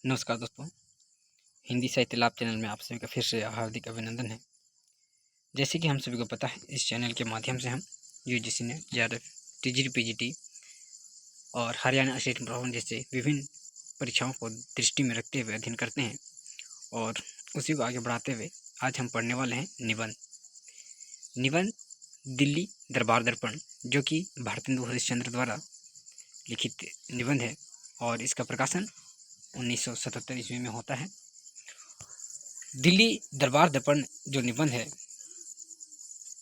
नमस्कार दोस्तों, हिंदी साहित्य लाभ चैनल में आप सभी का फिर से हार्दिक अभिनंदन है। जैसे कि हम सभी को पता है, इस चैनल के माध्यम से हम UGC net, JRF, TGT, PGT और हरियाणा स्टेट प्रभावन जैसे विभिन्न परीक्षाओं को दृष्टि में रखते हुए अध्ययन करते हैं और उसी को आगे बढ़ाते हुए आज हम पढ़ने वाले हैं निबंध दिल्ली दरबार दर्पण, जो कि भारतेंदु हरिश्चंद्र द्वारा लिखित निबंध है और इसका प्रकाशन 1977 ईस्वी में होता है। दिल्ली दरबार दर्पण जो निबंध है,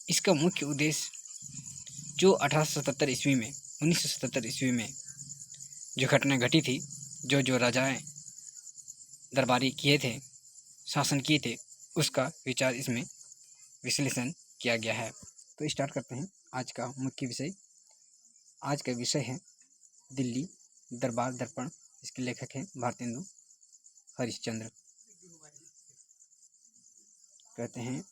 इसका मुख्य उद्देश्य जो 1877 ईस्वी में 1977 ईस्वी में जो घटना घटी थी, जो राजाएं दरबारी किए थे, शासन किए थे, उसका विचार इसमें विश्लेषण किया गया है। तो स्टार्ट करते हैं आज का मुख्य विषय। आज का विषय है दिल्ली दरबार दर्पण। इसके लेखक हैं भारतेंदु हरिश्चंद्र। कहते हैं,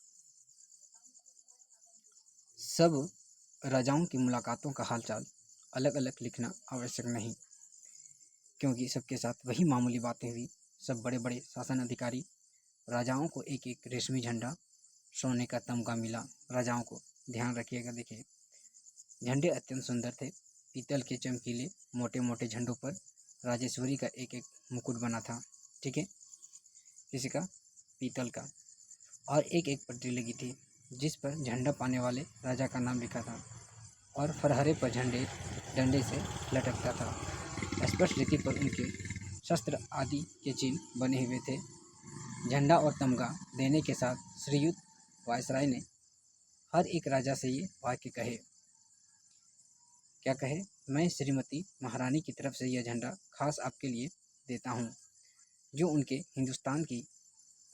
सब राजाओं की मुलाकातों का हालचाल अलग अलग लिखना आवश्यक नहीं, क्योंकि सबके साथ वही मामूली बातें हुई। सब बड़े बड़े शासन अधिकारी राजाओं को एक एक रेशमी झंडा, सोने का तमगा मिला। राजाओं को ध्यान रखिएगा, देखिए झंडे अत्यंत सुंदर थे। पीतल के चमकीले मोटे मोटे झंडों पर राजेश्वरी का एक एक मुकुट बना था। ठीक है, किसी का? पीतल का। और एक एक पट्टी लगी थी जिस पर झंडा पाने वाले राजा का नाम लिखा था और फरहरे पर डंडे से लटकता था। स्पष्ट रीति पर उनके शस्त्र आदि के चिन्ह बने हुए थे। झंडा और तमगा देने के साथ श्रीयुत वायसराय ने हर एक राजा से ये वाक्य कहे। क्या कहे? मैं श्रीमती महारानी की तरफ से यह झंडा खास आपके लिए देता हूँ, जो उनके हिंदुस्तान की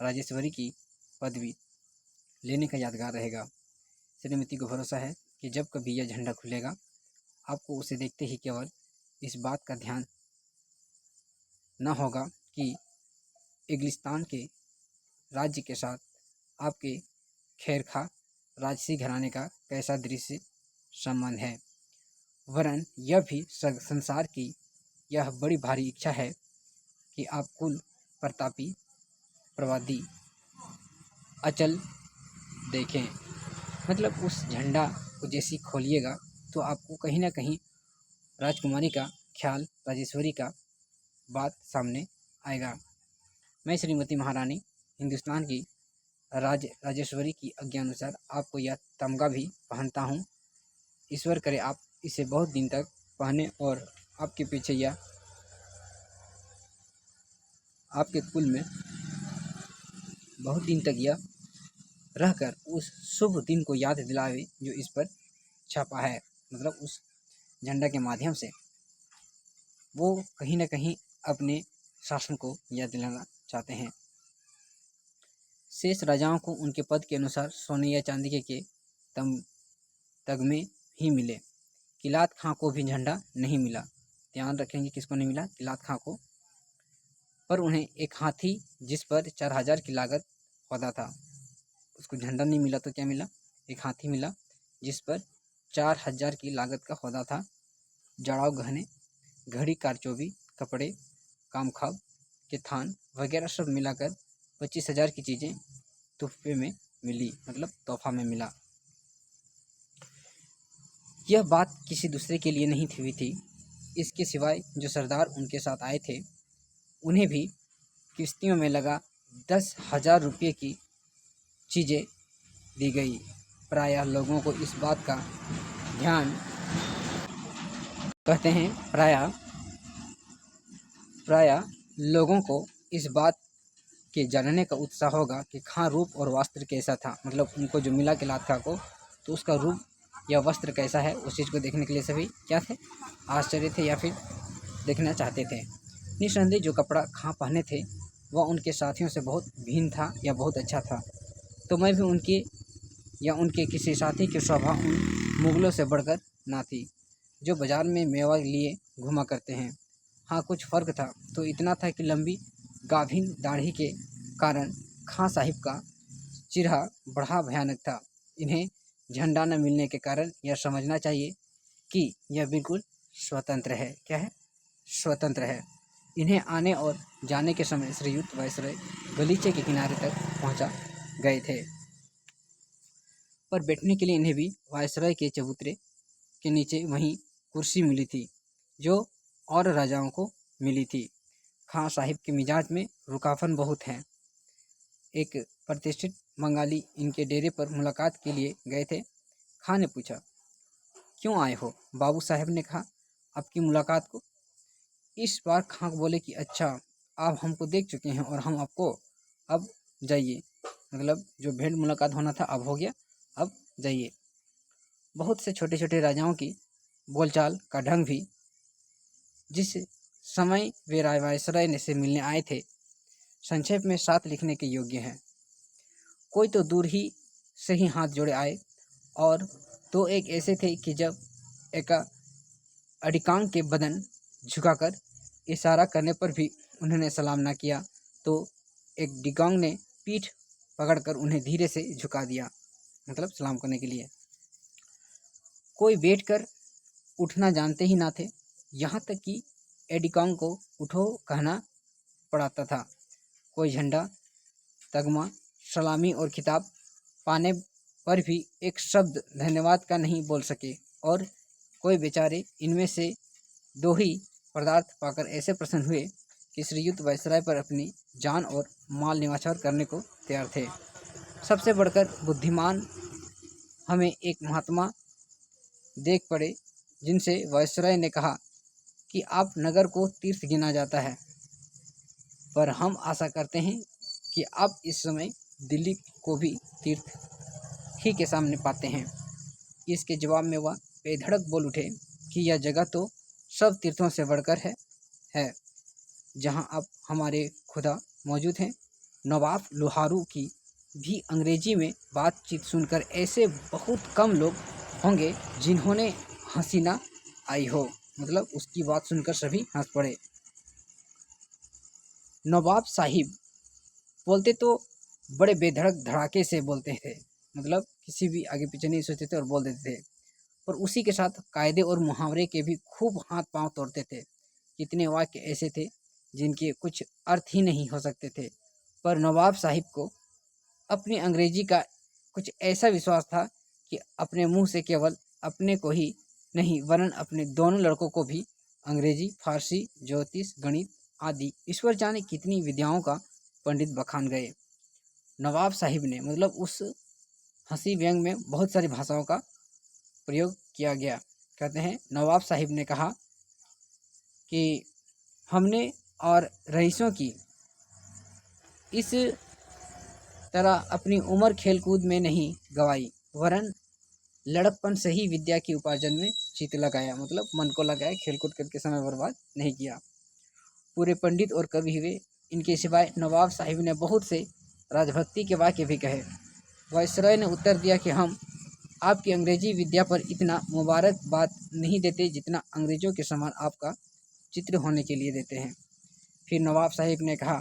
राजेश्वरी की पदवी लेने का यादगार रहेगा। श्रीमती को भरोसा है कि जब कभी यह झंडा खुलेगा, आपको उसे देखते ही केवल इस बात का ध्यान न होगा कि इंग्लिस्तान के राज्य के साथ आपके खैरखा राजसी घराने का कैसा दृश्य संबंध है, वरन यह भी संसार की यह बड़ी भारी इच्छा है कि आप कुल प्रतापी प्रवादी अचल देखें। मतलब उस झंडा को जैसे खोलिएगा तो आपको कहीं ना कहीं राजकुमारी का ख्याल, राजेश्वरी का बात सामने आएगा। मैं श्रीमती महारानी हिंदुस्तान की राजेश्वरी की आज्ञा अनुसार आपको यह तमगा भी पहनता हूँ। ईश्वर करे आप इसे बहुत दिन तक पहने और आपके पीछे यह आपके कुल में बहुत दिन तक यह रहकर उस शुभ दिन को याद दिलावे जो इस पर छपा है। मतलब उस झंडा के माध्यम से वो कहीं ना कहीं अपने शासन को याद दिलाना चाहते हैं। शेष राजाओं को उनके पद के अनुसार सोने या चांदी के तगमे ही मिले। किलात खां को भी झंडा नहीं मिला। ध्यान रखेंगे, किसको नहीं मिला? किलात खां को। पर उन्हें एक हाथी जिस पर 4000 की लागत होता था, उसको झंडा नहीं मिला तो क्या मिला? एक हाथी मिला जिस पर 4000 की लागत का होता था। जड़ाव गहने, घड़ी, कारचौबी, कपड़े, कामखाब के थान वगैरह सब मिलाकर 25,000 की चीज़ें तोहफे में मिली, मतलब तोहफा में मिला। यह बात किसी दूसरे के लिए नहीं हुई थी। इसके सिवाय जो सरदार उनके साथ आए थे, उन्हें भी किश्तियों में लगा 10,000 रुपये की चीज़ें दी गई। प्रायः लोगों को इस बात का ध्यान, कहते हैं प्रायः लोगों को इस बात के जानने का उत्साह होगा कि खां रूप और वस्त्र कैसा था। मतलब उनको जो मिला किलात खां को, तो उसका रूप या वस्त्र कैसा है, उस चीज़ को देखने के लिए सभी क्या थे? आश्चर्य थे या फिर देखना चाहते थे। निस्संदेह जो कपड़ा खां पहने थे वह उनके साथियों से बहुत भिन्न था या बहुत अच्छा था। तो मैं भी उनके या उनके किसी साथी की शोभा उन मुगलों से बढ़कर ना थी जो बाजार में मेवा लिए घुमा करते हैं। हाँ, कुछ फ़र्क था, तो इतना था कि लंबी गाभिन दाढ़ी के कारण खां साहिब का चेहरा बड़ा भयानक था। इन्हें झंडा न मिलने के कारण यह समझना चाहिए कि यह बिल्कुल स्वतंत्र है। क्या है? स्वतंत्र है। इन्हें आने और जाने के समय श्रीयुत वायसरॉय गलीचे के किनारे तक पहुंचा गए थे, पर बैठने के लिए इन्हें भी वायसरॉय के चबूतरे के नीचे वहीं कुर्सी मिली थी जो और राजाओं को मिली थी। खां साहिब के मिजाज में रुखापन बहुत है। एक प्रतिष्ठित बंगाली इनके डेरे पर मुलाकात के लिए गए थे। खां ने पूछा, क्यों आए हो? बाबू साहब ने कहा, आपकी मुलाकात को। इस बार खां बोले कि अच्छा, आप हमको देख चुके हैं और हम आपको, अब जाइए, मतलब जो भेंट मुलाकात होना था अब हो गया, अब जाइए। बहुत से छोटे छोटे राजाओं की बोलचाल का ढंग भी जिस समय वे वायसरॉय ने से मिलने आए थे संक्षेप में साथ लिखने के योग्य हैं। कोई तो दूर ही से ही हाथ जोड़े आए और तो एक ऐसे थे कि जब एक अडिकांग के बदन झुकाकर इशारा करने पर भी उन्होंने सलाम ना किया तो एक डिगांग ने पीठ पकड़कर उन्हें धीरे से झुका दिया, मतलब सलाम करने के लिए। कोई बैठकर उठना जानते ही ना थे, यहाँ तक कि एडिकांग को उठो कहना पड़ता था। कोई झंडा, तगमा, सलामी और खिताब पाने पर भी एक शब्द धन्यवाद का नहीं बोल सके और कोई बेचारे इनमें से दो ही पदार्थ पाकर ऐसे प्रसन्न हुए कि श्रीयुत वायसरॉय पर अपनी जान और माल निछावर करने को तैयार थे। सबसे बढ़कर बुद्धिमान हमें एक महात्मा देख पड़े जिनसे वायसरॉय ने कहा कि आप नगर को तीर्थ गिना जाता है, पर हम आशा करते हैं कि आप इस समय दिल्ली को भी तीर्थ ही के सामने पाते हैं। इसके जवाब में वह बेधड़क बोल उठे कि यह जगह तो सब तीर्थों से बढ़कर है जहाँ अब हमारे खुदा मौजूद हैं। नवाब लोहारू की भी अंग्रेजी में बातचीत सुनकर ऐसे बहुत कम लोग होंगे जिन्होंने हंसी ना आई हो, मतलब उसकी बात सुनकर सभी हंस पड़े। नवाब साहिब बोलते तो बड़े बेधड़क धड़ाके से बोलते थे, मतलब किसी भी आगे पीछे नहीं सोचते थे और बोल देते थे, और उसी के साथ कायदे और मुहावरे के भी खूब हाथ पांव तोड़ते थे। कितने वाक्य ऐसे थे जिनके कुछ अर्थ ही नहीं हो सकते थे, पर नवाब साहिब को अपनी अंग्रेजी का कुछ ऐसा विश्वास था कि अपने मुंह से केवल अपने को ही नहीं वरन अपने दोनों लड़कों को भी अंग्रेजी, फारसी, ज्योतिष, गणित आदि ईश्वर जाने कितनी विद्याओं का पंडित बखान गए। नवाब साहिब ने, मतलब उस हंसी व्यंग में बहुत सारी भाषाओं का प्रयोग किया गया। कहते हैं, नवाब साहिब ने कहा कि हमने और रईसों की इस तरह अपनी उम्र खेलकूद में नहीं गवाई वरन लड़कपन से ही विद्या की उपार्जन में चित लगाया, मतलब मन को लगाया, खेलकूद करके समय बर्बाद नहीं किया। पूरे पंडित और कवि हुए। इनके सिवाय नवाब साहिब ने बहुत से राजभक्ति के वाक्य भी कहे। वायसरॉय ने उत्तर दिया कि हम आपकी अंग्रेजी विद्या पर इतना मुबारकबाद नहीं देते जितना अंग्रेजों के समान आपका चित्र होने के लिए देते हैं। फिर नवाब साहिब ने कहा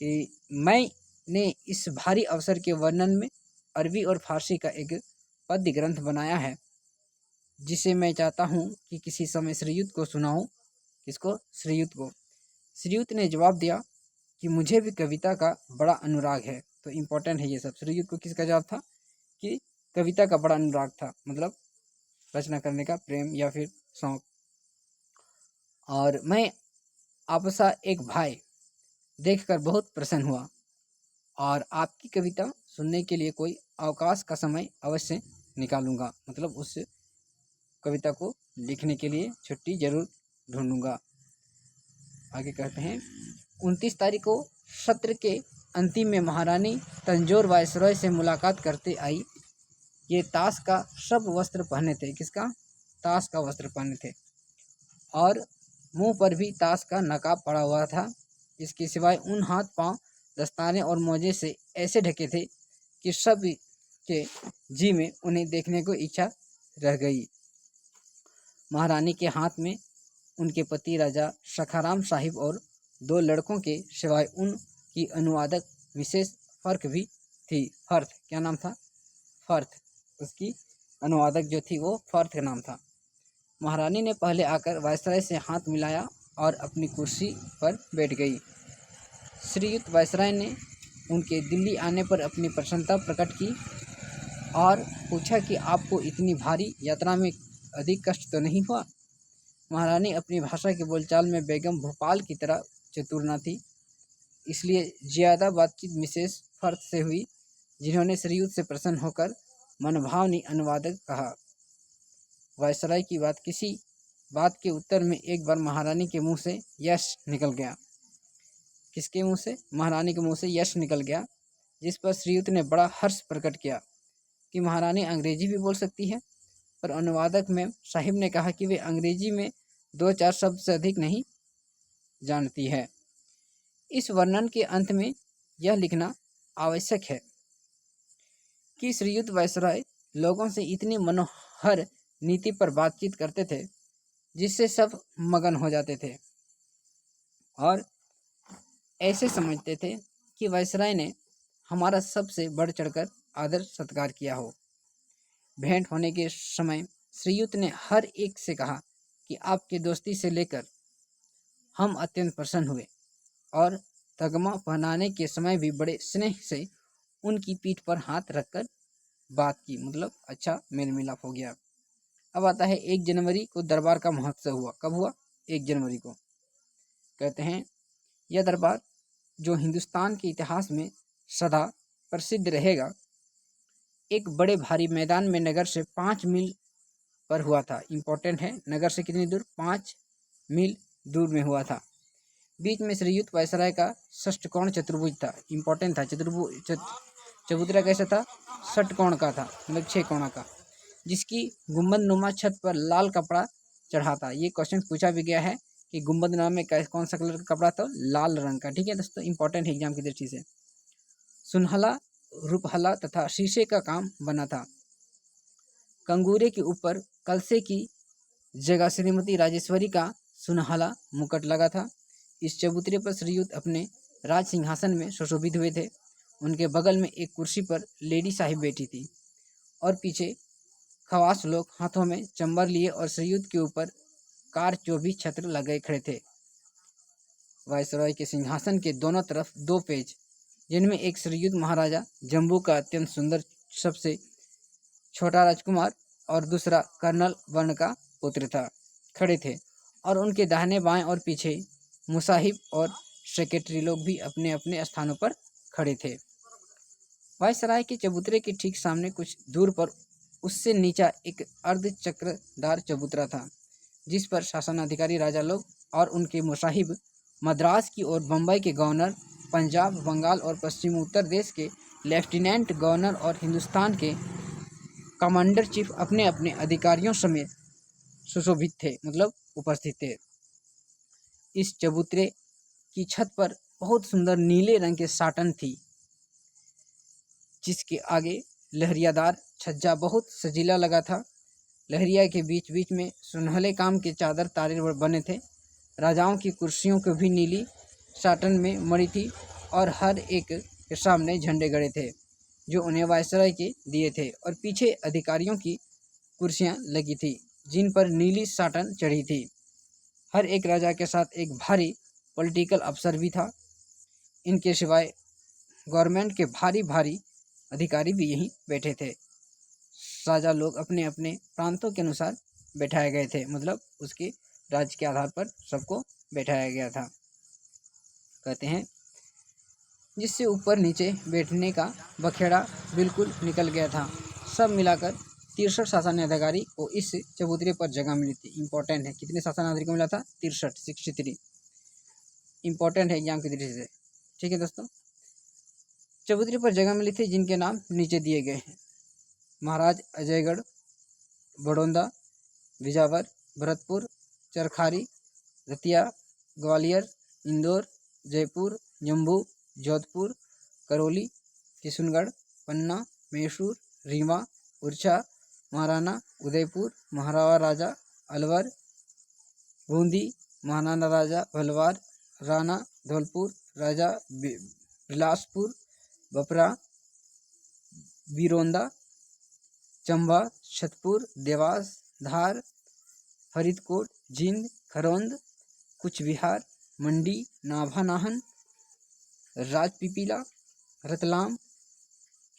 कि मैंने इस भारी अवसर के वर्णन में अरबी और फारसी का एक पद्य ग्रंथ बनाया है जिसे मैं चाहता हूँ कि किसी समय श्रीयुत को सुनाऊँ। किसको? श्रीयुत को। श्रीयुत ने जवाब दिया कि मुझे भी कविता का बड़ा अनुराग है। तो इम्पोर्टेंट है ये सब। श्रीयुत को किसका जवाब था कि कविता का बड़ा अनुराग था, मतलब रचना करने का प्रेम या फिर शौक। और मैं आपसा एक भाई देखकर बहुत प्रसन्न हुआ और आपकी कविता सुनने के लिए कोई अवकाश का समय अवश्य निकालूंगा, मतलब उस कविता को लिखने के लिए छुट्टी जरूर ढूंढूंगा। आगे कहते हैं, 29 तारीख को सत्र के अंतिम में महारानी तंजौर वायसरॉय से मुलाकात करते आई। ये ताश का सब वस्त्र पहने थे। किसका? ताश का वस्त्र पहने थे और मुंह पर भी ताश का नकाब पड़ा हुआ था। इसके सिवाय उन हाथ पांव दस्ताने और मोजे से ऐसे ढके थे कि सब के जी में उन्हें देखने को इच्छा रह गई। महारानी के हाथ में उनके पति राजा सखाराम साहिब और 2 लड़कों के सिवाय उनकी अनुवादक विशेष फर्क भी थी। फर्थ, क्या नाम था? फर्थ। उसकी अनुवादक जो थी वो फर्थ का नाम था। महारानी ने पहले आकर वायसरॉय से हाथ मिलाया और अपनी कुर्सी पर बैठ गई। श्रीयुत वायसराय ने उनके दिल्ली आने पर अपनी प्रसन्नता प्रकट की और पूछा कि आपको इतनी भारी यात्रा में अधिक कष्ट तो नहीं हुआ। महारानी अपनी भाषा के बोलचाल में बेगम भोपाल की तरह चतुर न थी, इसलिए ज़्यादा बातचीत मिसेस फर्थ से हुई, जिन्होंने श्रीयुत से प्रसन्न होकर मनभावनी अनुवादक कहा। वायसराय की किसी बात के उत्तर में एक बार महारानी के मुंह से यश निकल गया। किसके मुंह से? महारानी के मुंह से यश निकल गया, जिस पर श्रीयुत ने बड़ा हर्ष प्रकट किया कि महारानी अंग्रेजी भी बोल सकती है। पर अनुवादक में साहिब ने कहा कि वे अंग्रेजी में 2-4 शब्द से अधिक नहीं जानती है। इस वर्णन के अंत में यह लिखना आवश्यक है कि श्रीयुत वायसराय लोगों से इतनी मनोहर नीति पर बातचीत करते थे जिससे सब मगन हो जाते थे और ऐसे समझते थे कि वायसराय ने हमारा सबसे बढ़ चढ़कर आदर सत्कार किया हो। भेंट होने के समय श्रीयुत ने हर एक से कहा कि आपकी दोस्ती से लेकर हम अत्यंत प्रसन्न हुए और तगमा पहनाने के समय भी बड़े स्नेह से उनकी पीठ पर हाथ रखकर बात की, मतलब अच्छा मेल मिलाप हो गया। अब आता है 1 जनवरी को दरबार का महोत्सव हुआ। कब हुआ? 1 जनवरी को। कहते हैं यह दरबार जो हिंदुस्तान के इतिहास में सदा प्रसिद्ध रहेगा, एक बड़े भारी मैदान में नगर से 5 मील पर हुआ था। इम्पोर्टेंट है, नगर से कितनी दूर? 5 मील दूर में हुआ था। बीच में श्रीयुत वायसराय का षष्ठकोण चतुर्भुज था। इम्पोर्टेंट था। चबूतरा कैसा था? षटकोण का था, मतलब 6 कोणा का, जिसकी गुंबद नुमा छत पर लाल कपड़ा चढ़ा था। ये क्वेश्चन पूछा भी गया है कि गुंबद नुमा में कौन सा कलर का कपड़ा था? लाल रंग का। ठीक है दोस्तों, इंपॉर्टेंट है एग्जाम की दृष्टि से। सुनहला, रूपहला तथा शीशे का काम बना था। कंगूरे के ऊपर कलसे की जगह श्रीमती राजेश्वरी का सुनहला मुकुट लगा था। इस चबूतरे पर श्रीयुत अपने राज सिंहासन में सुशोभित हुए थे। उनके बगल में एक कुर्सी पर लेडी साहिब बैठी थी और पीछे खवास लोग हाथों में चंबर लिए और श्रीयुत के ऊपर कारचौबी छत्र लगाए खड़े थे। वायसराय के सिंहासन के दोनों तरफ 2 पेज, जिनमें एक श्रीयुत महाराजा जम्बू का अत्यंत सुंदर सबसे छोटा राजकुमार और दूसरा कर्नल वर्ण का पुत्र था, खड़े थे और उनके दाहिने बाएं और पीछे मुसाहिब और सेक्रेटरी लोग भी अपने अपने स्थानों पर खड़े थे। वायसराय के चबूतरे के ठीक सामने कुछ दूर पर उससे नीचा एक अर्धचक्रदार चबूतरा था, जिस पर शासनाधिकारी राजा लोग और उनके मुसाहिब, मद्रास की और बम्बई के गवर्नर, पंजाब, बंगाल और पश्चिम उत्तर देश के लेफ्टिनेंट गवर्नर और हिंदुस्तान के कमांडर चीफ अपने अपने अधिकारियों समेत सुशोभित थे, मतलब उपस्थित थे। इस चबूतरे की छत पर बहुत सुंदर नीले रंग के साटन थी, जिसके आगे लहरियादार छज्जा बहुत सजीला लगा था। लहरिया के बीच बीच में सुनहले काम के चादर तारे बने थे। राजाओं की कुर्सियों को भी नीली साटन में मड़ी थी और हर एक के सामने झंडे गड़े थे जो उन्हें वायसराय के दिए थे, और पीछे अधिकारियों की कुर्सियां लगी थी जिन पर नीली साटन चढ़ी थी। हर एक राजा के साथ एक भारी पॉलिटिकल अफसर भी था। इनके सिवाय गवर्नमेंट के भारी भारी अधिकारी भी यहीं बैठे थे। राजा लोग अपने अपने प्रांतों के अनुसार बैठाए गए थे, मतलब उसके राज्य के आधार पर सबको बैठाया गया था। कहते हैं जिससे ऊपर नीचे बैठने का बखेड़ा बिल्कुल निकल गया था। सब मिलाकर 63 शासनाधिकारी को इस चबूतरे पर जगह मिली थी। इंपॉर्टेंट है, कितने शासनाधिकारी को मिला था? 63 इंपॉर्टेंट है एग्जाम की दृष्टि से। ठीक है दोस्तों, चबूतरे पर जगह मिली थी जिनके नाम नीचे दिए गए हैं। महाराज अजयगढ़, बड़ौदा, बिजावर, भरतपुर, चरखारी, दतिया, ग्वालियर, इंदौर, जयपुर, जम्मू, जोधपुर, करौली, किशनगढ़, पन्ना, मैसूर, रीवा, उड़ीसा, महाराणा, उदयपुर, महाराजा अलवर, बूंदी, महाराणा राजा भलवार, राणा धौलपुर, राजा बिलासपुर, बपरा, बिरोंदा, चंबा, छतपुर, देवास, धार, फरीदकोट, जींद, खरौंद, कुछ बिहार, मंडी, नाभानाहन, राजपीपला, रतलाम,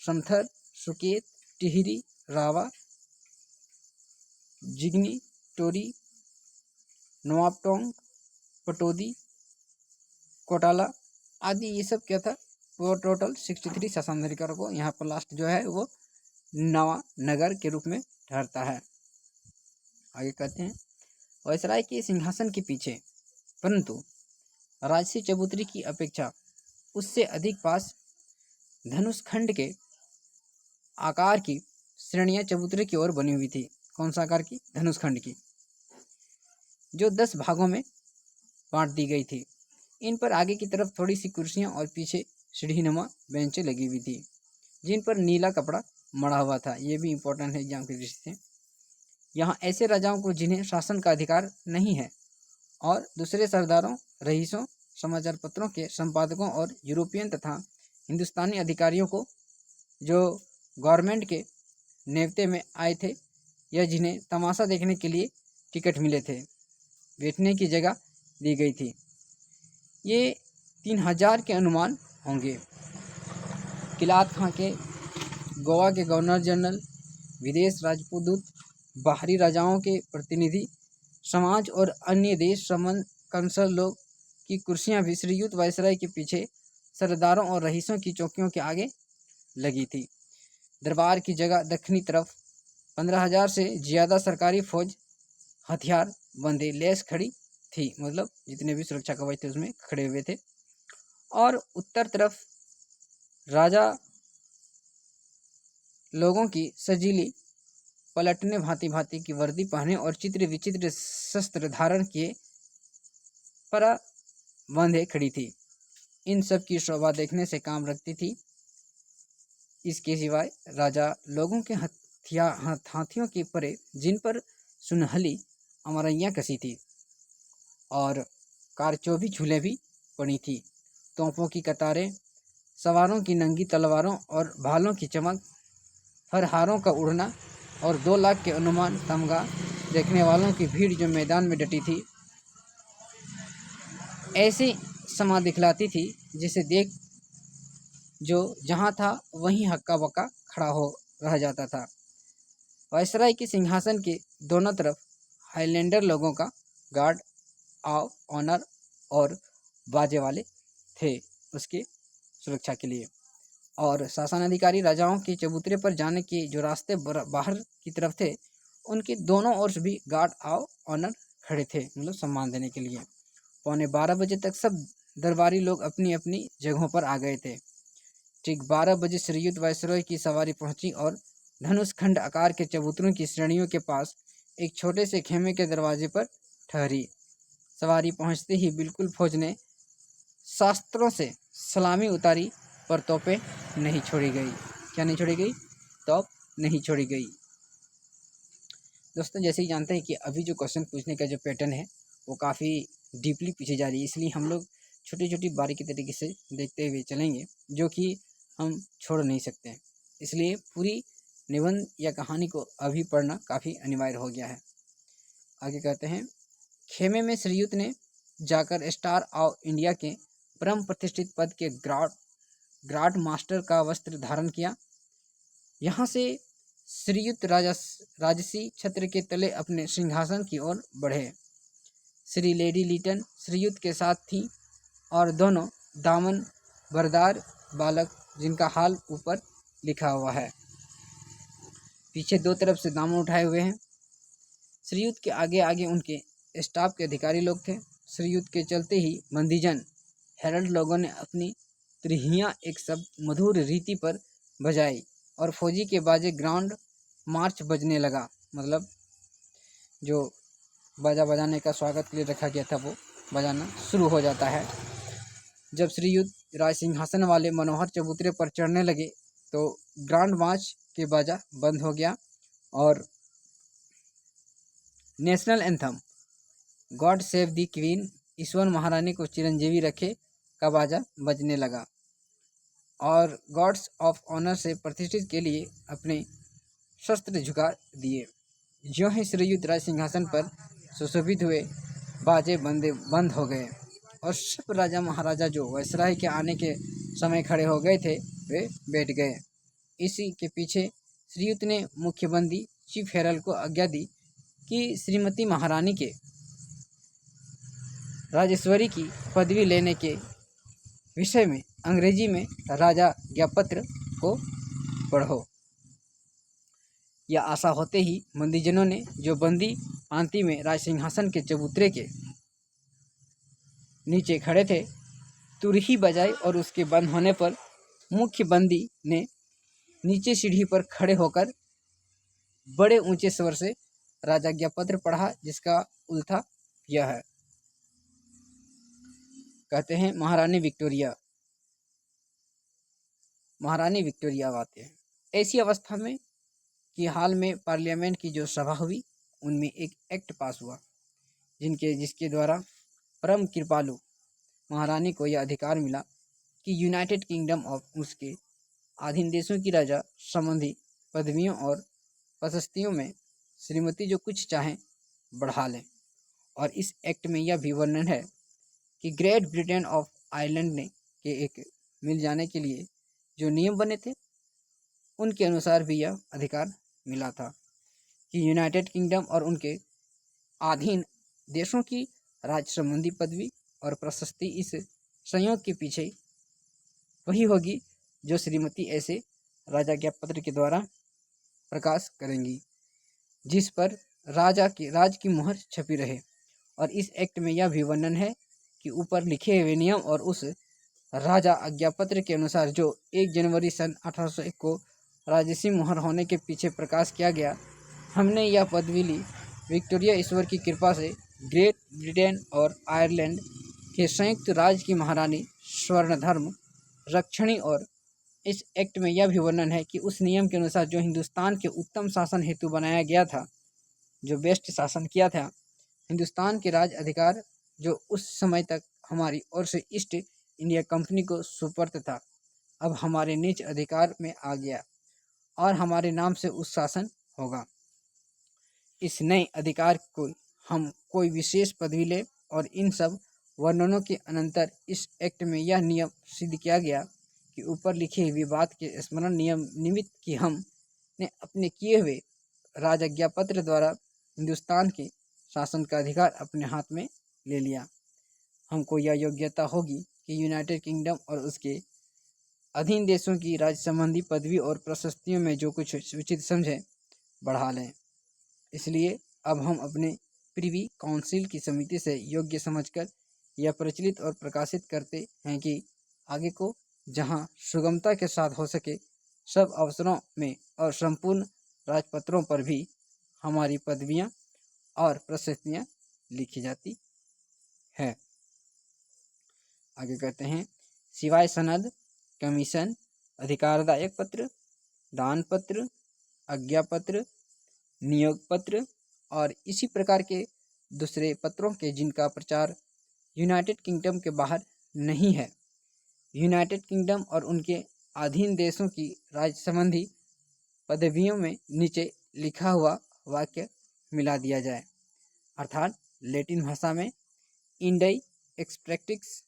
समथर, सुकेत, टिहरी, रावा, जिगनी, टोरी, नवाबटोंग, पटौदी, कोटाला आदि। ये सब क्या था, वो टोटल 63 शासनाधिकारियों को यहाँ पर लास्ट जो है वो नवा नगर के रूप में ठहरता है। आगे कहते हैं, वायसराय के सिंहासन के पीछे परंतु राजसी चबूतरी की अपेक्षा उससे अधिक पास धनुष खंड के आकार की श्रेणियां चबूतरे की ओर बनी हुई थी। कौन सा आकार की? धनुष खंड की, जो 10 भागों में बांट दी गई थी। इन पर आगे की तरफ थोड़ी सी कुर्सियां और पीछे सीढ़ीनुमा बेंचें लगी हुई थी, जिन पर नीला कपड़ा मढ़ा हुआ था। ये भी इंपॉर्टेंट है एग्जाम की दृष्टि से। यहाँ ऐसे राजाओं को जिन्हें शासन का अधिकार नहीं है और दूसरे सरदारों, रईसों, समाचार पत्रों के संपादकों और यूरोपियन तथा हिंदुस्तानी अधिकारियों को जो गवर्नमेंट के नेवते में आए थे या जिन्हें तमाशा देखने के लिए टिकट मिले थे, बैठने की जगह दी गई थी। ये 3000 के अनुमान होंगे। किलात खां के, गोवा के गवर्नर जनरल, विदेश राजपूत, बाहरी राजाओं के प्रतिनिधि, समाज और अन्य देश संबंध कंसल लोग की कुर्सियां भी श्रीयुत वायसराय के पीछे सरदारों और रईसों की चौकियों के आगे लगी थी। दरबार की जगह दक्षिणी तरफ 15,000 से ज़्यादा सरकारी फौज हथियार बंदे लैस खड़ी थी, मतलब जितने भी सुरक्षा कवच थे उसमें खड़े हुए थे। और उत्तर तरफ राजा लोगों की सजीली पलटने भांति भांति की वर्दी पहने और चित्र विचित्र शस्त्र धारण किए बंधे खड़ी थी। इन सब की शोभा देखने से काम रखती थी। इसके सिवाय राजा लोगों के हाथियों के परे, जिन पर सुनहली अमरैयाँ कसी थी और कारचौभी झूले भी पड़ी थी, तोपों की कतारें, सवारों की नंगी तलवारों और भालों की चमक, फरहारों का उड़ना और 2 लाख के अनुमान तमगा देखने वालों की भीड़ जो मैदान में डटी थी, ऐसी समा दिखलाती थी जिसे देख जो जहाँ था वहीं हक्का बक्का खड़ा हो रह जाता था। वायसराय के सिंहासन के दोनों तरफ हाईलैंडर लोगों का गार्ड ऑफ ऑनर और बाजे वाले थे उसके सुरक्षा के लिए, और शासनाधिकारी राजाओं के चबूतरे पर जाने के जो रास्ते बाहर की तरफ थे, उनके दोनों ओर से भी गार्ड ऑफ ऑनर खड़े थे, मतलब सम्मान देने के लिए। 11:15 बजे तक सब दरबारी लोग अपनी अपनी जगहों पर आ गए थे। ठीक 12 बजे श्रीयुत वायसराय की सवारी पहुंची और धनुष खंड आकार के चबूतरों की श्रेणियों के पास एक छोटे से खेमे के दरवाजे पर ठहरी। सवारी पहुंचते ही बिल्कुल फौज ने शास्त्रों से सलामी उतारी, पर तोपें नहीं छोड़ी गई। क्या नहीं छोड़ी गई? तोप नहीं छोड़ी गई। दोस्तों, जैसे ही जानते हैं कि अभी जो क्वेश्चन पूछने का जो पैटर्न है वो काफ़ी डीपली पीछे जा रही है, इसलिए हम लोग छोटी छोटी बारीकी तरीके से देखते हुए चलेंगे, जो कि हम छोड़ नहीं सकते हैं। इसलिए पूरी निबंध या कहानी को अभी पढ़ना काफ़ी अनिवार्य हो गया है। आगे कहते हैं, खेमे में श्रीयुत ने जाकर स्टार ऑफ इंडिया के परम प्रतिष्ठित पद के ग्राड मास्टर का वस्त्र धारण किया। यहाँ से श्रीयुत राजसी छत्र के तले अपने सिंहासन की ओर बढ़े। श्री लेडी लीटन श्रीयुत के साथ थी और दोनों दामन बरदार बालक, जिनका हाल ऊपर लिखा हुआ है, पीछे 2 तरफ से दामन उठाए हुए हैं। श्रीयुत के आगे आगे उनके स्टाफ के अधिकारी लोग थे। श्रीयुत के चलते ही बंदीजन हेरल्ड लोगों ने अपनी त्रिहियाँ एक शब्द मधुर रीति पर बजाई और फौजी के बाजे ग्राउंड मार्च बजने लगा, मतलब जो बाजा बजाने का स्वागत के लिए रखा गया था वो बजाना शुरू हो जाता है। जब श्रीयुत राज सिंहासन वाले मनोहर चबूतरे पर चढ़ने लगे तो ग्रांड मार्च के बाजा बंद हो गया और नेशनल एंथम गॉड सेव दी क्वीन, ईश्वर महारानी को चिरंजीवी रखे का बाजा बजने लगा और गॉड्स ऑफ ऑनर से प्रतिष्ठित के लिए अपने शस्त्र झुका दिए। ज्यों ही श्रीयुत राज सिंहासन पर सुशोभित हुए, बाजे बंदे बंद हो गए और सब राजा महाराजा जो वायसराय के आने के समय खड़े हो गए थे वे बैठ गए। इसी के पीछे श्रीयुत ने मुख्य बंदी चीफ हेरल्ड को आज्ञा दी कि श्रीमती महारानी के राजेश्वरी की पदवी लेने के विषय में अंग्रेजी में राजा ज्ञापत्र को पढ़ो। यह आशा होते ही बंदीजनों ने जो बंदी पांति में राज सिंहासन के चबूतरे के नीचे खड़े थे तुरही बजाई और उसके बंद होने पर मुख्य बंदी ने नीचे सीढ़ी पर खड़े होकर बड़े ऊंचे स्वर से राजा ज्ञापत्र पढ़ा, जिसका उल्था यह है। कहते हैं महारानी विक्टोरिया आते हैं। ऐसी अवस्था में कि हाल में पार्लियामेंट की जो सभा हुई उनमें एक एक्ट पास हुआ जिसके द्वारा परम कृपालु महारानी को यह अधिकार मिला कि यूनाइटेड किंगडम और उसके अधीन देशों की राजा संबंधी पदवियों और प्रशस्तियों में श्रीमती जो कुछ चाहें बढ़ा लें। और इस एक्ट में यह भी वर्णन है कि ग्रेट ब्रिटेन ऑफ आयरलैंड ने के एक मिल जाने के लिए जो नियम बने थे उनके अनुसार भी यह अधिकार मिला था कि यूनाइटेड किंगडम और उनके अधीन देशों की राज संबंधी पदवी और प्रशस्ति इस संयोग के पीछे वही होगी जो श्रीमती ऐसे राजा ज्ञापत्र के द्वारा प्रकाश करेंगी, जिस पर राज की मुहर छपी रहे। और इस एक्ट में यह भी वर्णन है कि ऊपर लिखे हुए नियम और उस राजा आज्ञापत्र के अनुसार जो 1 जनवरी सन 1801 को राजसी मुहर होने के पीछे प्रकाश किया गया, हमने यह पदवी ली विक्टोरिया ईश्वर की कृपा से ग्रेट ब्रिटेन और आयरलैंड के संयुक्त राज्य की महारानी स्वर्ण धर्म रक्षणी। और इस एक्ट में यह भी वर्णन है कि उस नियम के अनुसार जो हिंदुस्तान के उत्तम शासन हेतु बनाया गया था, जो बेस्ट शासन किया था, हिंदुस्तान के राज अधिकार जो उस समय तक हमारी ओर से ईस्ट इंडिया कंपनी को सुपर्द था, अब हमारे निज अधिकार में आ गया और हमारे नाम से उस शासन होगा। इस नए अधिकार को हम कोई विशेष पदवी ले और इन सब वर्णनों के अनंतर इस एक्ट में यह नियम सिद्ध किया गया कि ऊपर लिखी हुई बात के स्मरण नियम निमित्त कि हमने अपने किए हुए राजज्ञापत्र द्वारा हिंदुस्तान के शासन का अधिकार अपने हाथ में ले लिया। हमको यह योग्यता होगी कि यूनाइटेड किंगडम और उसके अधीन देशों की राज संबंधी पदवी और प्रशस्तियों में जो कुछ उचित समझे बढ़ा लें। इसलिए अब हम अपने प्रिवी काउंसिल की समिति से योग्य समझकर यह प्रचलित और प्रकाशित करते हैं कि आगे को जहां सुगमता के साथ हो सके सब अवसरों में और संपूर्ण राजपत्रों पर भी हमारी पदवियां और प्रशस्तियां लिखी जाती है। आगे कहते हैं सिवाय सनद, कमीशन, अधिकारदायक पत्र, दान पत्र, आज्ञा पत्र, नियोग पत्र और इसी प्रकार के दूसरे पत्रों के जिनका प्रचार यूनाइटेड किंगडम के बाहर नहीं है, यूनाइटेड किंगडम और उनके अधीन देशों की राज संबंधी पदवियों में नीचे लिखा हुआ वाक्य मिला दिया जाए, अर्थात लैटिन भाषा में इंडई एक्सप्रेक्टिक्स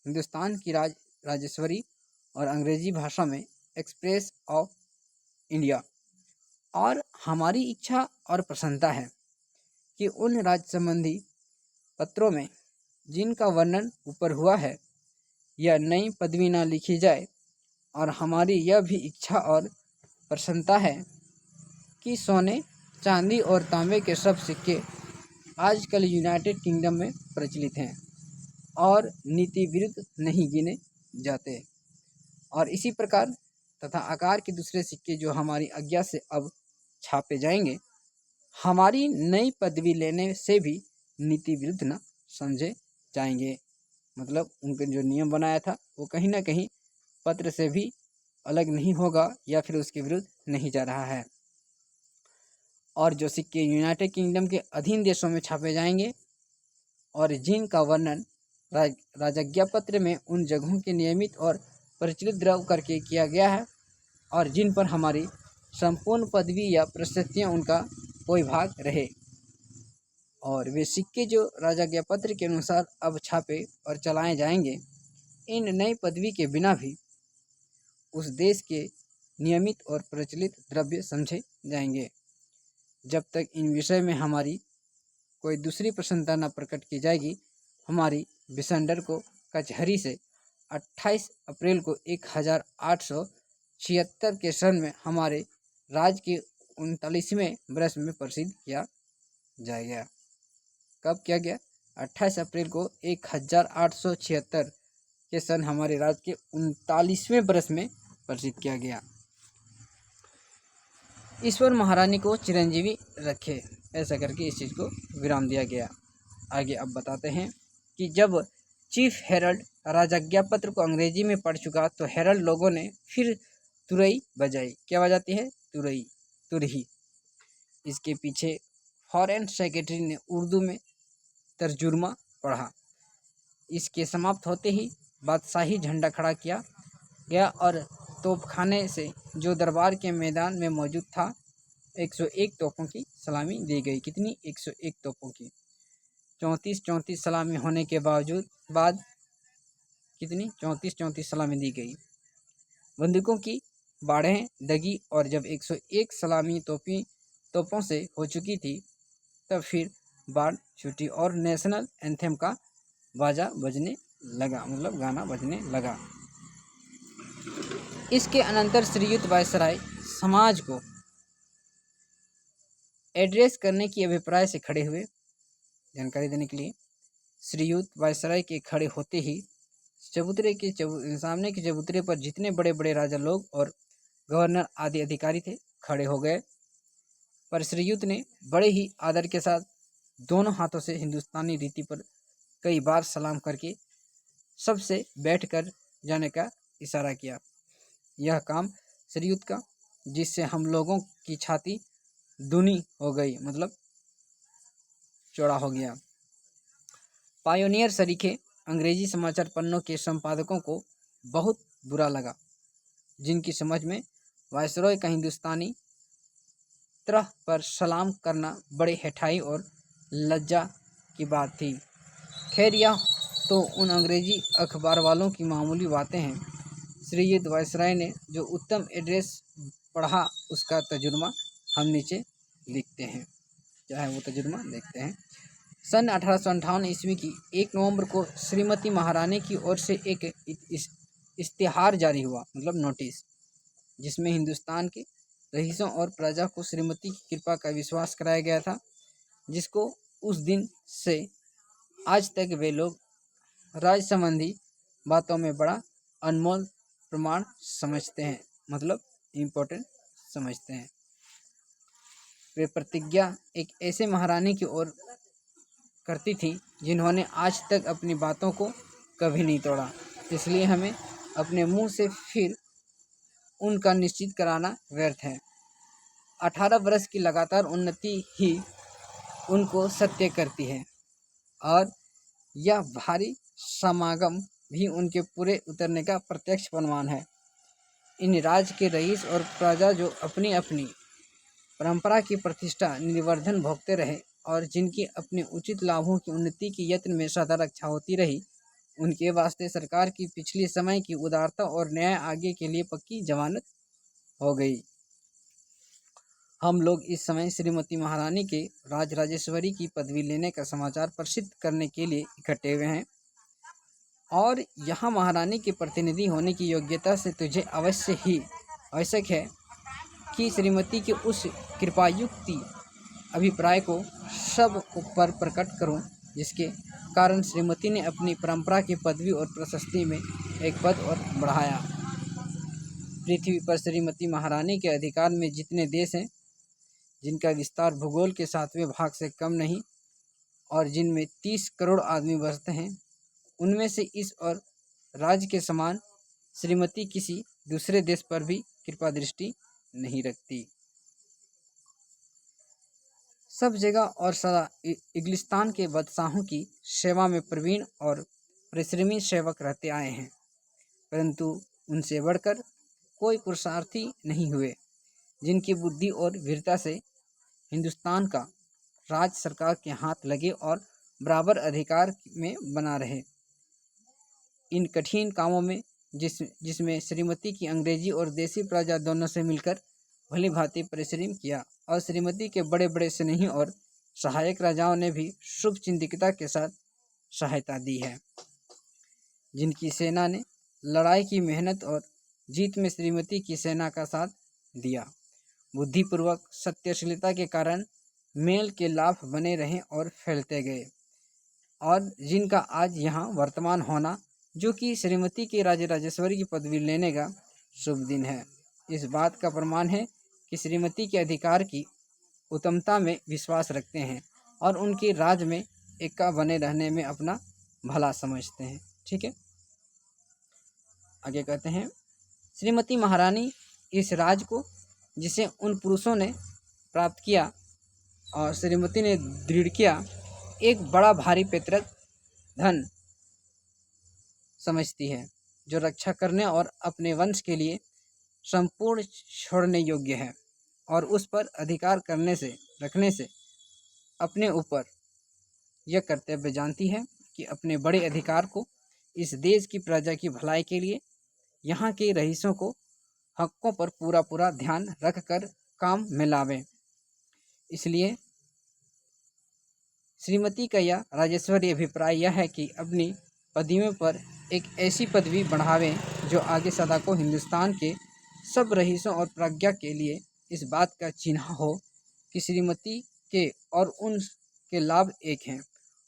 हिंदुस्तान की राजेश्वरी और अंग्रेजी भाषा में एक्सप्रेस ऑफ इंडिया। और हमारी इच्छा और प्रसन्नता है कि उन राज संबंधी पत्रों में जिनका वर्णन ऊपर हुआ है यह नई पदवी न लिखी जाए। और हमारी यह भी इच्छा और प्रसन्नता है कि सोने, चांदी और तांबे के सब सिक्के आजकल यूनाइटेड किंगडम में प्रचलित हैं और नीति विरुद्ध नहीं गिने जाते। और इसी प्रकार तथा आकार के दूसरे सिक्के जो हमारी आज्ञा से अब छापे जाएंगे, हमारी नई पदवी लेने से भी नीति विरुद्ध न समझे जाएंगे। मतलब उनके जो नियम बनाया था वो कहीं ना कहीं पत्र से भी अलग नहीं होगा या फिर उसके विरुद्ध नहीं जा रहा है। और जो सिक्के यूनाइटेड किंगडम के अधीन देशों में छापे जाएंगे और जिनका वर्णन राजज्ञा पत्र में उन जगहों के नियमित और प्रचलित द्रव करके किया गया है और जिन पर हमारी संपूर्ण पदवी या प्रशस्तियाँ उनका कोई भाग रहे और वे सिक्के जो राजाज्ञापत्र के अनुसार अब छापे और चलाए जाएंगे, इन नई पदवी के बिना भी उस देश के नियमित और प्रचलित द्रव्य समझे जाएंगे। जब तक इन विषय में हमारी कोई दूसरी प्रसन्नता न प्रकट की जाएगी, हमारी बिसंडर को कचहरी से 28 अप्रैल को 1876 के सन में हमारे राज के 39वें वर्ष में प्रसिद्ध किया जाएगा। कब किया गया? 28 अप्रैल को 1876 के सन हमारे राज्य के 39वें वर्ष में प्रसिद्ध किया गया। ईश्वर महारानी को चिरंजीवी रखे, ऐसा करके इस चीज़ को विराम दिया गया। आगे अब बताते हैं कि जब चीफ हेरल्ड राजाज्ञापत्र को अंग्रेजी में पढ़ चुका तो हेरल्ड लोगों ने फिर तुरई बजाई। क्या बजाती है? तुरई, तुरही। इसके पीछे फॉरेन सेक्रेटरी ने उर्दू में तर्जुमा पढ़ा। इसके समाप्त होते ही बादशाही झंडा खड़ा किया गया और तोपखाने से जो दरबार के मैदान में मौजूद था 101 तोपों की सलामी दी गई। कितनी? 101 तोपों की। 34 सलामी होने के बाद कितनी? 34 सलामी दी गई। बंदूकों की बाढ़ें दगी और जब 101 सलामी तोपों से हो चुकी थी तब फिर बाढ़ छूटी और नेशनल एंथेम का बाजा बजने लगा, मतलब गाना बजने लगा। इसके अनंतर श्रीयुत वायसराय समाज को एड्रेस करने की अभिप्राय से खड़े हुए। जानकारी देने के लिए श्रीयुत वायसराय के खड़े होते ही चबूतरे के सामने के चबूतरे पर जितने बड़े बड़े राजा लोग और गवर्नर आदि अधिकारी थे खड़े हो गए। पर श्रीयुत ने बड़े ही आदर के साथ दोनों हाथों से हिंदुस्तानी रीति पर कई बार सलाम करके सबसे बैठ कर जाने का इशारा किया। यह काम श्रीयुत का, जिससे हम लोगों की छाती दूनी हो गई, मतलब चौड़ा हो गया। पायोनियर सरीखे अंग्रेजी समाचार पन्नों के संपादकों को बहुत बुरा लगा, जिनकी समझ में वायसरॉय का हिंदुस्तानी तरह पर सलाम करना बड़े हेठाई और लज्जा की बात थी। खैर, यह तो उन अंग्रेजी अखबार वालों की मामूली बातें हैं। श्रीयुत वायसराय ने जो उत्तम एड्रेस पढ़ा उसका तर्जुमा हम नीचे लिखते हैं, चाहे वो तर्जुमा देखते हैं। सन 1858 ईस्वी की 1 नवंबर को श्रीमती महारानी की ओर से एक इश्तिहार जारी हुआ, मतलब नोटिस, जिसमें हिंदुस्तान के रईसों और प्रजा को श्रीमती की कृपा का विश्वास कराया गया था, जिसको उस दिन से आज तक वे लोग राज संबंधी बातों में बड़ा अनमोल प्रमाण समझते हैं, मतलब इम्पोर्टेंट समझते हैं। वे प्रतिज्ञा एक ऐसे महारानी की ओर करती थी जिन्होंने आज तक अपनी बातों को कभी नहीं तोड़ा, इसलिए हमें अपने मुंह से फिर उनका निश्चित कराना व्यर्थ है। 18 वर्ष की लगातार उन्नति ही उनको सत्य करती है और यह भारी समागम भी उनके पूरे उतरने का प्रत्यक्ष प्रमाण है। इन राज्य के रईस और प्रजा जो अपनी अपनी परंपरा की प्रतिष्ठा निर्वर्धन भोगते रहे और जिनकी अपने उचित लाभों की उन्नति की यत्न में सदा रक्षा होती रही, उनके वास्ते सरकार की पिछले समय की उदारता और न्याय आगे के लिए पक्की जमानत हो गई। हम लोग इस समय श्रीमती महारानी के राजराजेश्वरी की पदवी लेने का समाचार प्रसिद्ध करने के लिए इकट्ठे हुए हैं और यहाँ महारानी के प्रतिनिधि होने की योग्यता से तुझे अवश्य ही आवश्यक है कि श्रीमती के उस कृपायुक्ति अभिप्राय को सब पर प्रकट करूं, जिसके कारण श्रीमती ने अपनी परंपरा की पदवी और प्रशस्ति में एक पद और बढ़ाया। पृथ्वी पर श्रीमती महारानी के अधिकार में जितने देश हैं, जिनका विस्तार भूगोल के 7वें भाग से कम नहीं और जिनमें 30 करोड़ आदमी बसते हैं, उनमें से इस और राज्य के समान श्रीमती किसी दूसरे देश पर भी कृपा दृष्टि नहीं रखती। सब जगह और सदा इंग्लिस्तान के बादशाहों की सेवा में प्रवीण और परिश्रमी सेवक रहते आए हैं, परंतु उनसे बढ़कर कोई पुरुषार्थी नहीं हुए, जिनकी बुद्धि और वीरता से हिंदुस्तान का राज्य सरकार के हाथ लगे और बराबर अधिकार में बना रहे। इन कठिन कामों में जिसमें श्रीमती की अंग्रेजी और देसी प्रजा दोनों से मिलकर भली भांति परिश्रम किया और श्रीमती के बड़े बड़े स्नेही और सहायक राजाओं ने भी शुभ चिंतकता के साथ सहायता दी है, जिनकी सेना ने लड़ाई की मेहनत और जीत में श्रीमती की सेना का साथ दिया। बुद्धिपूर्वक सत्यशीलता के कारण मेल के लाभ बने रहे और फैलते गए, और जिनका आज यहाँ वर्तमान होना, जो कि श्रीमती के राजराजेश्वरी की पदवी लेने का शुभ दिन है, इस बात का प्रमाण है कि श्रीमती के अधिकार की उत्तमता में विश्वास रखते हैं और उनके राज में एका बने रहने में अपना भला समझते हैं। ठीक है, आगे कहते हैं, श्रीमती महारानी इस राज को जिसे उन पुरुषों ने प्राप्त किया और श्रीमती ने दृढ़ किया, एक बड़ा भारी पैतृक धन समझती है, जो रक्षा करने और अपने वंश के लिए संपूर्ण छोड़ने योग्य है, और उस पर अधिकार रखने से अपने ऊपर यह कर्तव्य जानती है कि अपने बड़े अधिकार को इस देश की प्रजा की भलाई के लिए यहाँ के रईसों को हकों पर पूरा ध्यान रखकर काम में लावे। इसलिए श्रीमती का यह राजेश्वरी अभिप्राय यह है कि अपनी पदवियों पर एक ऐसी पदवी बढ़ावें जो आगे सदा को हिंदुस्तान के सब रईसों और प्रज्ञा के लिए इस बात का चिन्ह हो कि श्रीमती के और उनके लाभ एक हैं,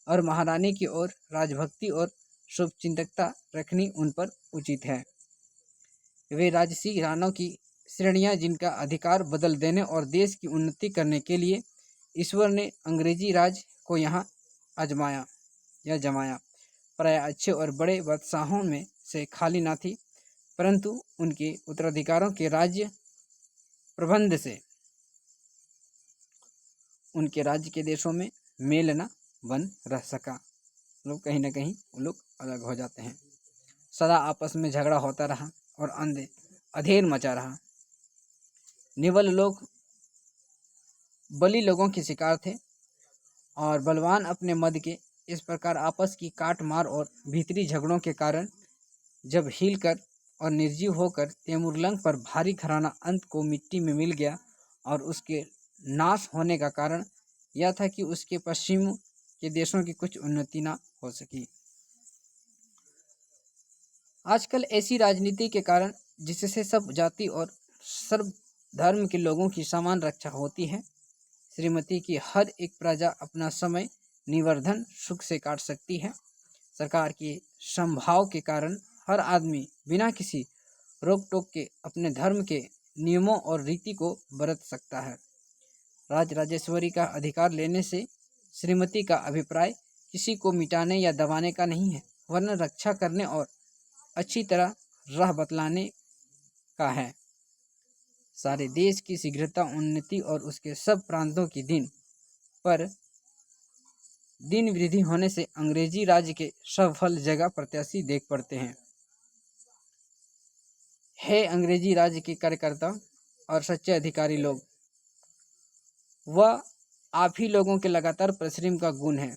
और महारानी की ओर राजभक्ति और शुभचिंतकता रखनी उन पर उचित है। वे राजसी रानों की श्रेणियां जिनका अधिकार बदल देने और देश की उन्नति करने के लिए ईश्वर ने अंग्रेजी राज को यहाँ जमाया, प्राय अच्छे और बड़े बादशाहों में से खाली ना थी, परंतु उनके उत्तराधिकारों के राज्य प्रबंध से उनके राज्य के देशों में मेल न बन रह सका। लोग कहीं ना कहीं वो लोग अलग हो जाते हैं। सदा आपस में झगड़ा होता रहा और अधेर मचा रहा। निबल लोग बली लोगों के शिकार थे, और बलवान अपने मद के इस प्रकार आपस की काट मार और भीतरी झगड़ों के कारण जब हिल कर और निर्जीव होकर तैमूरलंग पर भारी घराना अंत को मिट्टी में मिल गया, और उसके नाश होने का कारण यह था कि उसके पश्चिम के देशों की कुछ उन्नति ना हो सकी। आजकल ऐसी राजनीति के कारण जिससे सब जाति और सर्व धर्म के लोगों की समान रक्षा होती है, श्रीमती की हर एक प्रजा अपना समय निवर्धन सुख से काट सकती है। सरकार के समभाव के कारण हर आदमी बिना किसी रोक टोक के अपने धर्म के नियमों और रीति को बरत सकता है। राजराजेश्वरी का अधिकार लेने से श्रीमती का अभिप्राय किसी को मिटाने या दबाने का नहीं है, वरन रक्षा करने और अच्छी तरह राह बतलाने का है। सारे देश की शीघ्रता, उन्नति और उसके सब प्रांतों की दिन वृद्धि होने से अंग्रेजी राज्य के सफल जगह प्रत्याशी देख पड़ते हैं। हे अंग्रेजी राज्य के कार्यकर्ता और सच्चे अधिकारी लोग, वह आप ही लोगों के लगातार परिश्रम का गुण है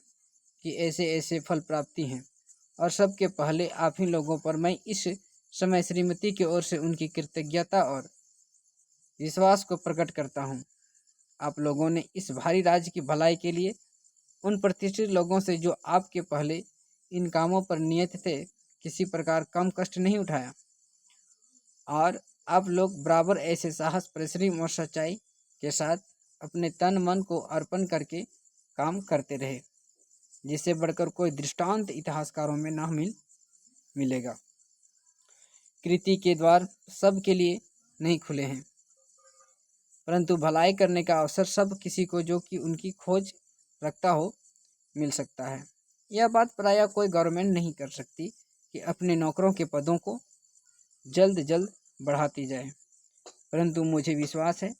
कि ऐसे ऐसे फल प्राप्ति हैं, और सबके पहले आप ही लोगों पर मैं इस समय श्रीमती की ओर से उनकी कृतज्ञता और विश्वास को प्रकट करता हूँ। आप लोगों ने इस भारी राज्य की भलाई के लिए उन प्रतिष्ठित लोगों से जो आपके पहले इन कामों पर नियत थे किसी प्रकार कम कष्ट नहीं उठाया, और आप लोग बराबर ऐसे साहस, परिश्रम और सच्चाई के साथ अपने तन मन को अर्पण करके काम करते रहे, जिससे बढ़कर कोई दृष्टांत इतिहासकारों में ना मिलेगा। कृति के द्वार सब के लिए नहीं खुले हैं, परंतु भलाई करने का अवसर सब किसी को जो कि उनकी खोज रखता हो मिल सकता है। यह बात प्रायः कोई गवर्नमेंट नहीं कर सकती कि अपने नौकरों के पदों को जल्द जल्द बढ़ाती जाए, परंतु मुझे विश्वास है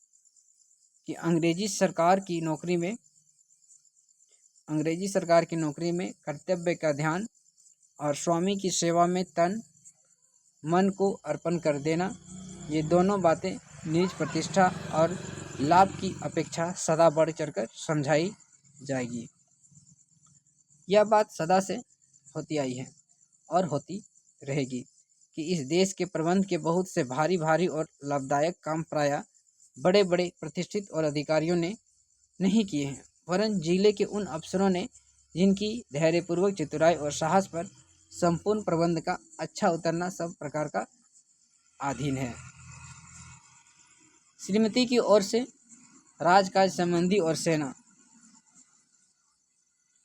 कि अंग्रेजी सरकार की नौकरी में कर्तव्य का ध्यान और स्वामी की सेवा में तन मन को अर्पण कर देना, ये दोनों बातें निज प्रतिष्ठा और लाभ की अपेक्षा सदा बढ़ चढ़कर समझाई जाएगी। यह बात सदा से होती आई है और होती रहेगी कि इस देश के प्रबंध के बहुत से भारी भारी और लाभदायक काम प्रायः बड़े बड़े प्रतिष्ठित और अधिकारियों ने नहीं किए हैं, वरन जिले के उन अफसरों ने जिनकी धैर्यपूर्वक चतुराई और साहस पर संपूर्ण प्रबंध का अच्छा उतरना सब प्रकार का अधीन है। श्रीमती की ओर से राजकाज संबंधी और सेना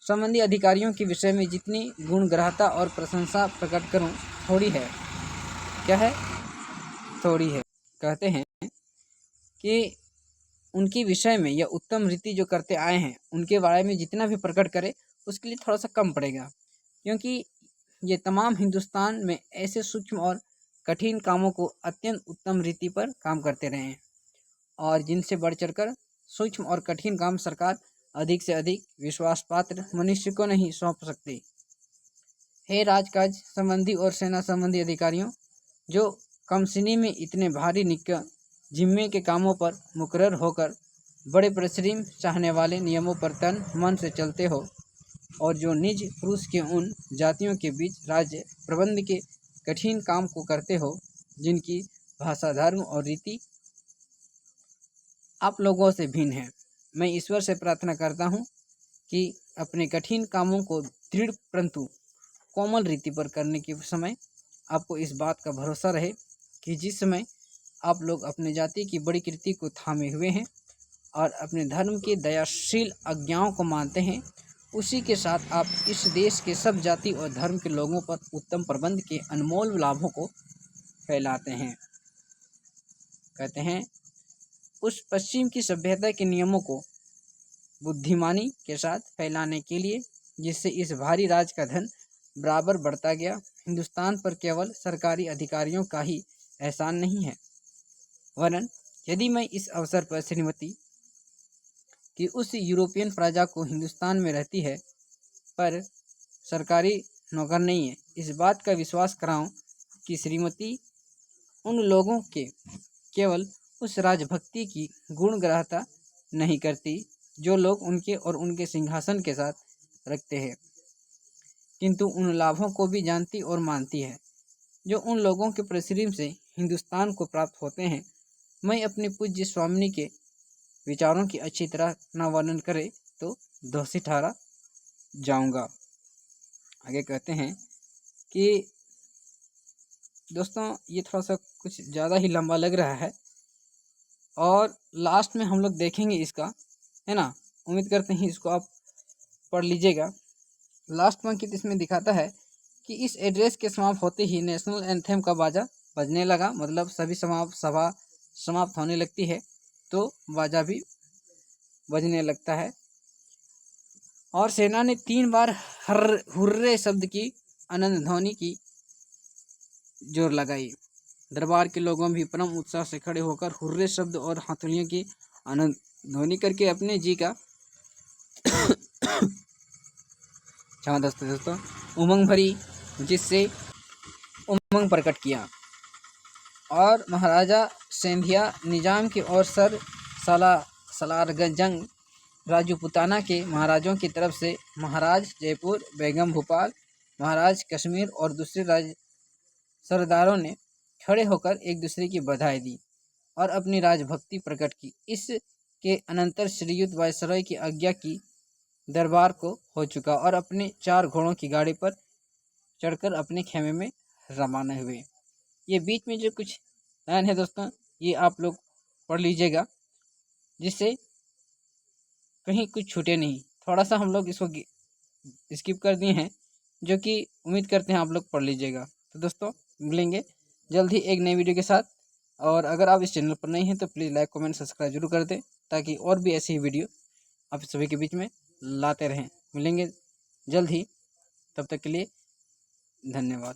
संबंधी अधिकारियों के विषय में जितनी गुणग्राहता और प्रशंसा प्रकट करूं थोड़ी है। क्या है? थोड़ी है। कहते हैं कि उनके विषय में यह उत्तम रीति जो करते आए हैं उनके बारे में जितना भी प्रकट करे उसके लिए थोड़ा सा कम पड़ेगा, क्योंकि ये तमाम हिंदुस्तान में ऐसे सूक्ष्म और कठिन कामों को अत्यंत उत्तम रीति पर काम करते रहे हैं और जिनसे बढ़ चढ़कर सूक्ष्म और कठिन काम सरकार अधिक से अधिक विश्वास पात्र मनुष्य को नहीं सौंप सकती। हे राजकाज संबंधी और सेना संबंधी अधिकारियों, जो कमसिनी में इतने भारी निक्का जिम्मे के कामों पर मुकर्रर होकर बड़े परिश्रम चाहने वाले नियमों पर तन मन से चलते हो और जो निज पुरुष के उन जातियों के बीच राज्य प्रबंध के कठिन काम को करते हो जिनकी भाषा, धर्म और रीति आप लोगों से भिन्न है, मैं ईश्वर से प्रार्थना करता हूँ कि अपने कठिन कामों को दृढ़ परंतु कोमल रीति पर करने के समय आपको इस बात का भरोसा रहे कि जिस समय आप लोग अपने जाति की बड़ी कृति को थामे हुए हैं और अपने धर्म के दयाशील आज्ञाओं को मानते हैं, उसी के साथ आप इस देश के सब जाति और धर्म के लोगों पर उत्तम प्रबंध के अनमोल लाभों को फैलाते हैं। कहते हैं उस पश्चिम की सभ्यता के नियमों को बुद्धिमानी के साथ फैलाने के लिए जिससे इस भारी राज का धन बराबर बढ़ता गया, हिंदुस्तान पर केवल सरकारी अधिकारियों का ही एहसान नहीं है, वरन यदि मैं इस अवसर पर श्रीमती कि उस यूरोपियन प्रजा को हिंदुस्तान में रहती है पर सरकारी नौकर नहीं है, इस बात का विश्वास कराऊं कि श्रीमती उन लोगों के केवल उस राजभक्ति की गुणग्राहता नहीं करती जो लोग उनके और उनके सिंहासन के साथ रखते हैं, किंतु उन लाभों को भी जानती और मानती है जो उन लोगों के परिश्रम से हिंदुस्तान को प्राप्त होते हैं। मैं अपने पूज्य स्वामिनी के विचारों की अच्छी तरह न वर्णन करे तो दोषी ठहरा जाऊंगा। आगे कहते हैं कि दोस्तों ये थोड़ा सा कुछ ज़्यादा ही लंबा लग रहा है और लास्ट में हम लोग देखेंगे इसका, है ना। उम्मीद करते हैं इसको आप पढ़ लीजिएगा। लास्ट पंक्ति इसमें दिखाता है कि इस एड्रेस के समाप्त होते ही नेशनल एंथेम का बाजा बजने लगा, मतलब सभी सभा समाप्त होने लगती है तो बाजा भी बजने लगता है और सेना ने 3 बार हुर्रे शब्द की आनंद ध्वनि की जोर लगाई। दरबार के लोगों भी परम उत्साह से खड़े होकर हुर्रे शब्द और हाथुड़ियों की आनंद ध्वनि करके अपने जी का क्षमा दोस्तों उमंग भरी जिससे उमंग प्रकट किया और महाराजा सेंधिया निजाम की ओर सर सलारजंग राजपूताना के महाराजों की तरफ से महाराज जयपुर, बेगम भोपाल, महाराज कश्मीर और दूसरे राज सरदारों ने खड़े होकर एक दूसरे की बधाई दी और अपनी राजभक्ति प्रकट की। इसके अनंतर श्रीयुत वायसरॉय की आज्ञा की दरबार को हो चुका और अपने 4 घोड़ों की गाड़ी पर चढ़कर अपने खेमे में रवाना हुए। ये बीच में जो कुछ लाइन है दोस्तों ये आप लोग पढ़ लीजिएगा जिससे कहीं कुछ छूटे नहीं। थोड़ा सा हम लोग इसको स्किप कर दिए हैं जो कि उम्मीद करते हैं आप लोग पढ़ लीजिएगा। तो दोस्तों मिलेंगे जल्द ही एक नई वीडियो के साथ और अगर आप इस चैनल पर नहीं हैं तो प्लीज़ लाइक कमेंट सब्सक्राइब जरूर कर दें ताकि और भी ऐसी वीडियो आप सभी के बीच में लाते रहें। मिलेंगे जल्द ही, तब तक के लिए धन्यवाद।